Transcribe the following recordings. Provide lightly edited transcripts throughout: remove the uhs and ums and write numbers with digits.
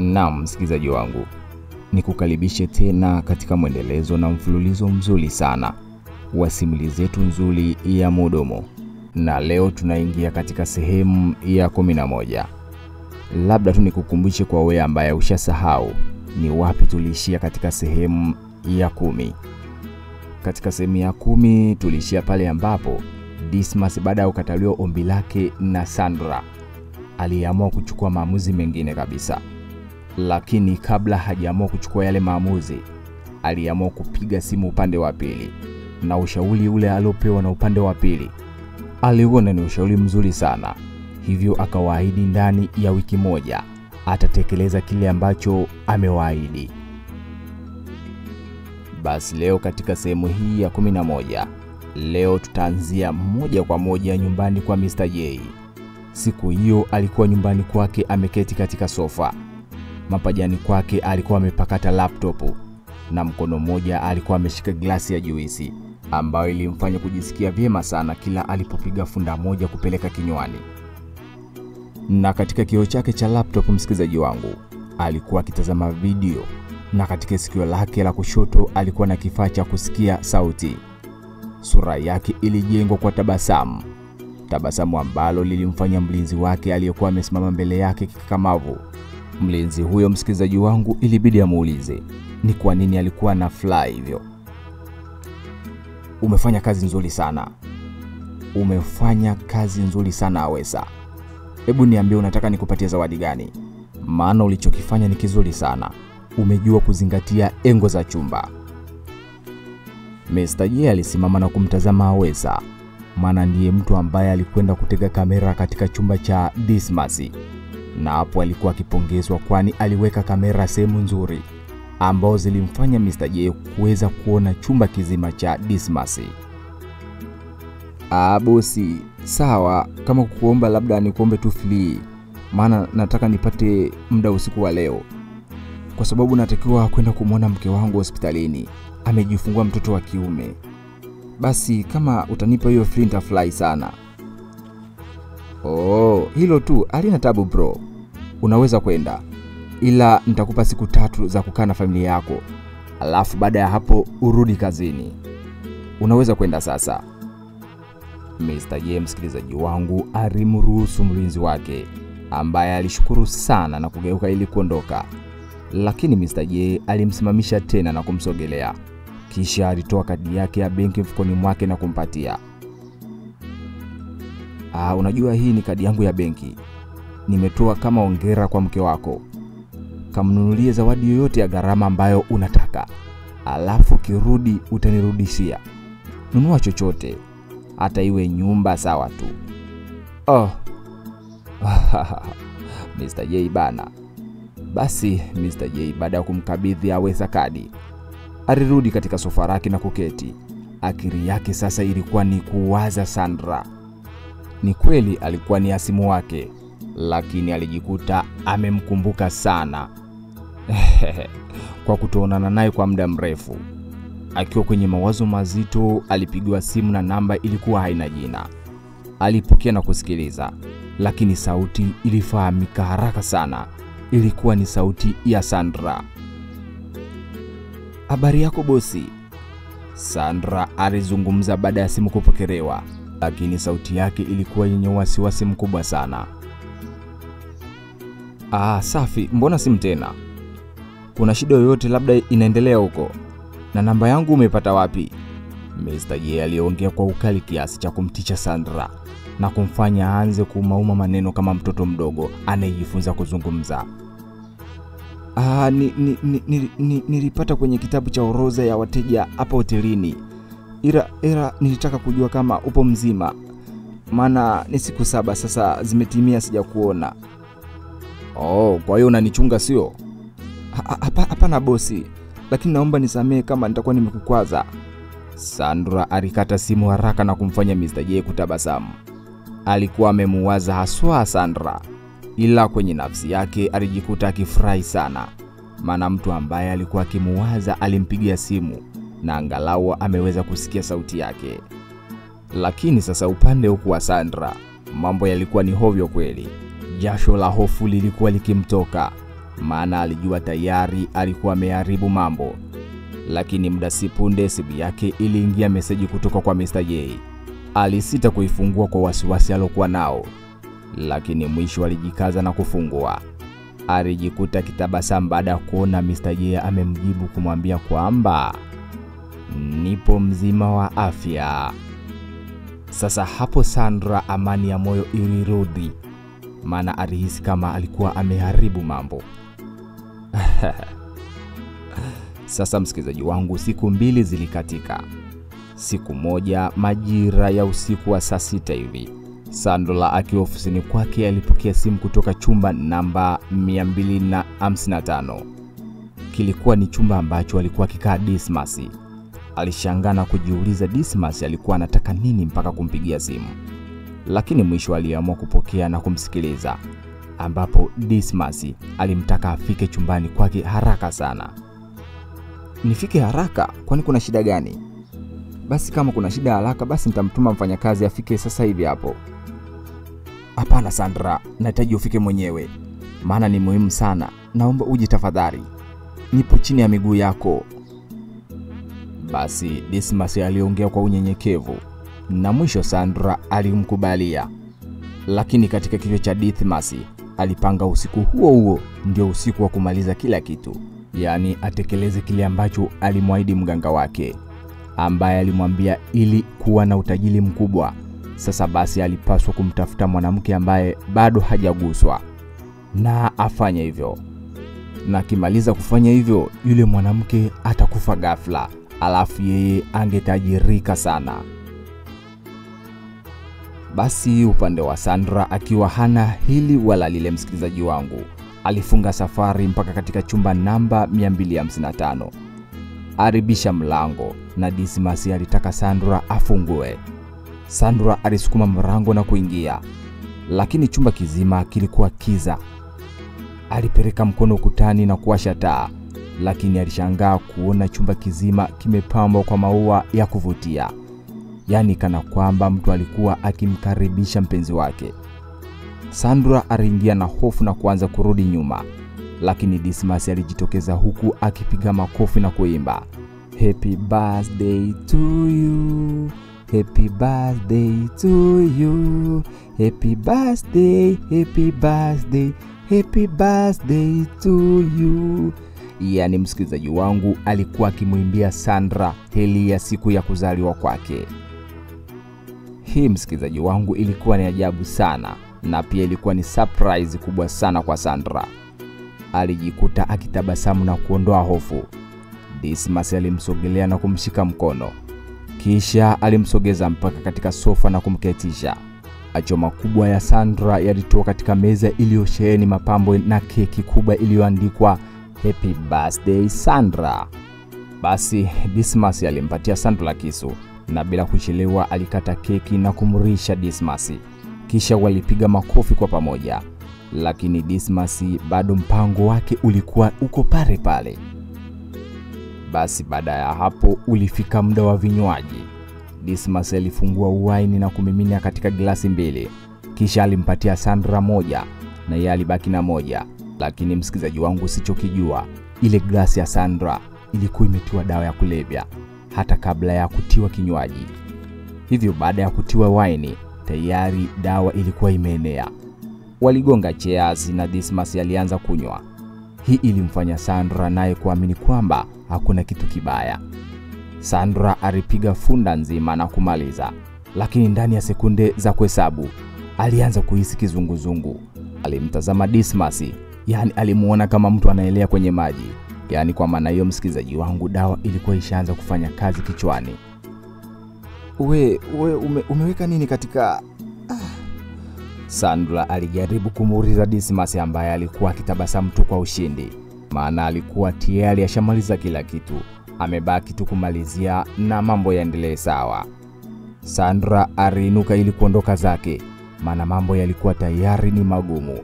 Naam msikilizaji wangu, nikukaribishe tena katika mwendelezo na mfululizo mzuri sana wa simulizi zetu nzuri ya Mudomo. Na leo tunaingia katika sehemu ya 11. Labda tu nikukumbushe kwa wewe ambaye ushasahau ni wapi tuliishia katika sehemu ya 10. Katika sehemu ya 10 tuliishia pale ambapo Dismas baada ya kukataliwa ombi lake na Sandra aliamua kuchukua maamuzi mengine kabisa. Lakini kabla hajaamua kuchukua yale maamuzi, aliamua kupiga simu upande wa pili. Na ushauri ule aliopewa na upande wa pili aliona ni ushauri mzuri sana. Hivyo akawaahidi ndani ya wiki moja atatekeleza kile ambacho amewaahidi. Basi leo katika sehemu hii ya 11, leo tutaanzia moja kwa moja nyumbani kwa Mr. J. Siku hiyo alikuwa nyumbani kwake ameketi katika sofa. Mapajani kwake alikuwa amepakata laptop na mkono mmoja alikuwa ameshika glasi ya juisi ambayo ilimfanya kujisikia vyema sana kila alipopiga funda moja kupeleka kinywani. Na katika kioo chake cha laptop, msikilizaji wangu, alikuwa akitazama video, na katika sikio lake la kushoto alikuwa na kifaa cha kusikia sauti. Sura yake ilijengwa kwa tabasamu. Tabasamu ambalo lilimfanya mlinzi wake aliyekuwa amesimama mbele yake kikakamavu. Mlinzi huyo, msikilizaji wangu, ilibidi amuulize ni kwa nini alikuwa na fly hivyo. Umefanya kazi nzuri sana. Umefanya kazi nzuri sana Awesa. Hebu niambie unataka nikupatie zawadi gani? Maana ulichokifanya ni kizuri sana. Umejua kuzingatia engo za chumba. Mr. J alisimama na kumtazama Awesa. Maana ndiye mtu ambaye alikwenda kutega kamera katika chumba cha Dismas. Na hapo alikuwa akipongezwa kwani aliweka kamera sehemu nzuri ambao zilimfanya Mr. J kuweza kuona chumba kizima cha Dismas. Bosi, sawa, kama kukuomba labda nikuombe tu free. Maana nataka nipate muda usiku wa leo. Kwa sababu natakiwa kwenda kumwona mke wangu hospitalini. Amejifungua mtoto wa kiume. Basi kama utanipa hiyo free nitafurahi sana. Hilo tu, halina tabu bro. Unaweza kwenda. Ila nitakupa siku 3 za kukaa na familia yako. Alafu baada ya hapo urudi kazini. Unaweza kwenda sasa. Mr. J, msikilizaji wangu, alimruhusu mlinzi wake ambaye alishukuru sana na kugeuka ili kuondoka. Lakini Mr. J alimsimamisha tena na kumsogelea. Kisha alitoa kadi yake ya benki mfukoni mwake na kumpatia. Unajua hii ni kadi yangu ya benki. Nimetoa kama hongera kwa mke wako. Kamnunulie zawadi yoyote ya gharama ambayo unataka. Alafu kirudi utanirudishia. Nunua chochote. Hata iwe nyumba sawa tu. Mr. J bana. Basi Mr. J baada ya kumkabidhi Awesa kadi, alirudi katika sofa lake na kuketi. Akili yake sasa ilikuwa ni kuwaza Sandra. Ni kweli alikuwa ni asimu wake, lakini alijikuta amemkumbuka sana kwa kutoonana naye kwa muda mrefu. Akiwa kwenye mawazo mazito, alipigiwa simu na namba ilikuwa haina jina. Alipokea na kusikiliza, lakini sauti ilifahamika haraka sana. Ilikuwa ni sauti ya Sandra. Habari yako bosi? Sandra alizungumza baada ya simu kupokelewa, lakini sauti yake ilikuwa yenye wasiwasi mkubwa sana. Safi, mbona simu tena? Kuna shida yoyote labda inaendelea huko? Na namba yangu umepata wapi? Mr. J aliongea kwa ukali kiasi cha kumtisha Sandra na kumfanya aanze kumauma maneno kama mtoto mdogo anayejifunza kuzungumza. Nilipata kwenye kitabu cha orodha ya wateja hapa hotelini. Ila nilitaka kujua kama upo mzima. Maana ni siku 7 sasa zimetimia sijakuona. Kwa hiyo unanichunga sio? Hapana bosi, lakini naomba nisamee kama nitakuwa nimekukwaza. Sandra alikata simu haraka na kumfanya Mr. J kutabasamu. Alikuwa amemuwaza haswa Sandra, ila kwenye nafsi yake alijikuta akifurahi sana. Maana mtu ambaye alikuwa akimuwaza alimpigia simu na angalau ameweza kusikia sauti yake. Lakini sasa upande huku wa Sandra, mambo yalikuwa ni hovyo kweli. Jasho la hofu lilikuwa likimtoka. maana alijua tayari alikuwa ameharibu mambo. Lakini muda si punde simu yake iliingia meseji kutoka kwa Mr. J. Alisita kuifungua kwa wasiwasi alokuwa nao, lakini mwisho alijikaza na kufungua. Alijikuta kitabasamu baada ya kuona Mr. J amemjibu kumwambia kwamba nipo mzima wa afya. Sasa hapo Sandra amani ya moyo ilirudi, maana alihisi kama alikuwa ameharibu mambo. Sasa msikilizaji wangu, siku mbili zilikatika. Siku moja majira ya usiku wa saa 6 hivi, Sandra akiwa ofisini kwake alipokea simu kutoka chumba namba 255. Kilikuwa ni chumba ambacho alikuwa akikaa Dismas. Alishangaa na kujiuliza Dismas alikuwa anataka nini mpaka kumpigia simu. Lakini mwisho aliamua kupokea na kumsikiliza, ambapo Dismas alimtaka afike chumbani kwake haraka sana. Nifike haraka? Kwani kuna shida gani? Basi kama kuna shida haraka basi nitamtuma mfanyakazi afike sasa hivi hapo. Hapana Sandra, nahitaji ufike mwenyewe, maana ni muhimu sana. Naomba uje tafadhali. Nipo chini ya miguu yako. Basi Dismas aliongea kwa unyenyekevu, na mwisho Sandra alimkubalia. Lakini katika kichwa cha Dismas alipanga usiku huo huo ndio usiku wa kumaliza kila kitu, yaani atekeleze kile ambacho alimwahidi mganga wake, ambaye alimwambia ili kuwa na utajiri mkubwa, sasa basi alipaswa kumtafuta mwanamke ambaye bado hajaguswa na afanye hivyo. Na kimaliza kufanya hivyo, yule mwanamke atakufa ghafla, alafu yeye angetajirika sana. Basi upande wa Sandra akiwa hana hili wala lile, msikilizaji wangu, alifunga safari mpaka katika chumba namba 255. Aribisha mlango na Dismas alitaka Sandra afungue. Sandra alisukuma mlango na kuingia, lakini chumba kizima kilikuwa kiza. Alipeleka mkono ukutani na kuwasha taa, lakini alishangaa kuona chumba kizima kimepambwa kwa maua ya kuvutia, yaani kana kwamba mtu alikuwa akimkaribisha mpenzi wake. Sandra aliingia na hofu na kuanza kurudi nyuma, lakini Dismas alijitokeza huku akipiga makofi na kuimba, Happy birthday to you, happy birthday to you, happy birthday, happy birthday, happy birthday to you. Yaani msikilizaji wangu, alikuwa akimwimbia Sandra heri ya siku ya kuzaliwa kwake. Hii msikilizaji wangu ilikuwa ni ajabu sana, na pia ilikuwa ni surprise kubwa sana kwa Sandra. Alijikuta akitabasamu na kuondoa hofu. Dismas alimsogelea na kumshika mkono, kisha alimsogeza mpaka katika sofa na kumketisha. Macho makubwa ya Sandra yalitoka katika meza iliyosheheni mapambo na keki kubwa iliyoandikwa Happy birthday Sandra. Basi Dismas alimpatia Sandra kisu, na bila kuchelewa alikata keki na kumrisha Dismas. Kisha walipiga makofi kwa pamoja, lakini Dismas bado mpango wake ulikuwa uko pale pale. Basi baada ya hapo ulifika muda wa vinywaji. Dismas alifungua wine na kumimina katika glasi 2, kisha alimpatia Sandra moja na yeye alibaki na moja. Lakini msikilizaji wangu, usichokijua, ile glasi ya Sandra ilikuwa imetiwa dawa ya kulevya hata kabla ya kutiwa kinywaji. Hivyo baada ya kutiwa wine tayari dawa ilikuwa imeenea. Waligonga cheers na Dismas alianza kunywa. Hii ilimfanya Sandra naye kuamini kwamba hakuna kitu kibaya. Sandra alipiga funda nzima na kumaliza, lakini ndani ya sekunde za kuhesabu alianza kuhisi kizunguzungu. Alimtazama Dismas, yaani alimuona kama mtu anaelea kwenye maji. Yaani kwa maana hiyo msikilizaji wangu, dawa ilikuwa ishaanza kufanya kazi kichwani. Umeweka nini katika... Sandra alijaribu kumuuliza Dismas, ambaye alikuwa akitabasamu tu kwa ushindi, maana alikuwa tayari ashamaliza kila kitu. Amebaki tu kumalizia na mambo yaendelee sawa. Sandra aliinuka ili kuondoka zake, maana mambo yalikuwa tayari ni magumu.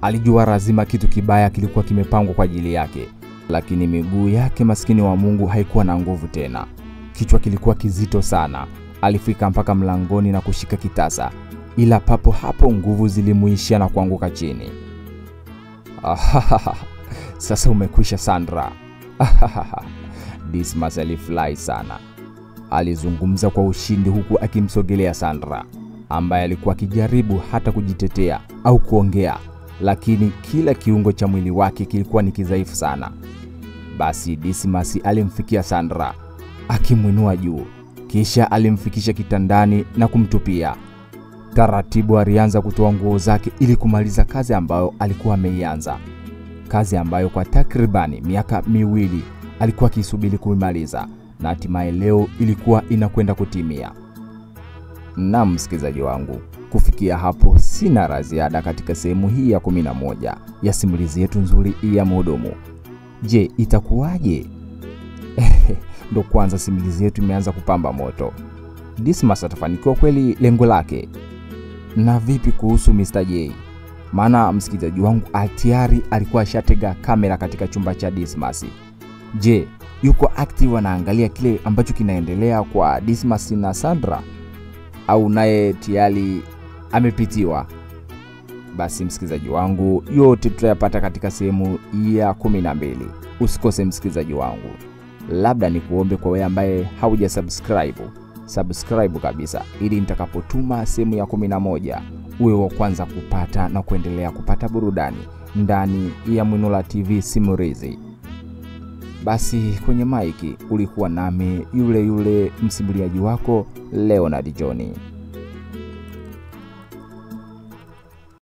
Alijua lazima kitu kibaya kilikuwa kimepangwa kwa ajili yake, lakini miguu yake maskini wa Mungu haikuwa na nguvu tena. Kichwa kilikuwa kizito sana. Alifika mpaka mlangoni na kushika kitasa, ila papo hapo nguvu zilimuishia na kuanguka chini. Sasa umekwisha Sandra. Dismas alifurahi sana. Alizungumza kwa ushindi huku akimsogelea Sandra, ambaye alikuwa akijaribu hata kujitetea au kuongea, lakini kila kiungo cha mwili wake kilikuwa ni kidhaifu sana. Basi Dismas alimfikia Sandra, akimwinua juu, kisha alimfikisha kitandani na kumtupia. Taratibu alianza kutoa nguo zake ili kumaliza kazi ambayo alikuwa ameianza. Kazi ambayo kwa takribani miaka 2 alikuwa akisubiri kuimaliza, na hatimaye leo ilikuwa inakwenda kutimia. Na msikilizaji wangu, kufikia hapo sina la ziada katika sehemu hii ya 11 ya simulizi yetu nzuri ya Mhudumu. Je, itakuwaje? Ndo kwanza simulizi yetu imeanza kupamba moto. Dismas atafanikiwa kweli lengo lake? Na vipi kuhusu Mr. J? Maana msikilizaji wangu tayari alikuwa ashatega kamera katika chumba cha Dismas. Je, yuko active anaangalia kile ambacho kinaendelea kwa Dismas na Sandra, au naye tayari amepitiwa? Basi msikilizaji wangu, yote tutayapata katika sehemu ya 12. Usikose msikilizaji wangu. Labda nikuombe kwa wewe ambaye subscribe kabisa, ili nitakapotuma sehemu ya 11 uwe wa kwanza kupata na kuendelea kupata burudani ndani ya Mwinula TV simulizi. Basi kwenye maiki ulikuwa nami yule msimuliaji wako Leonard John.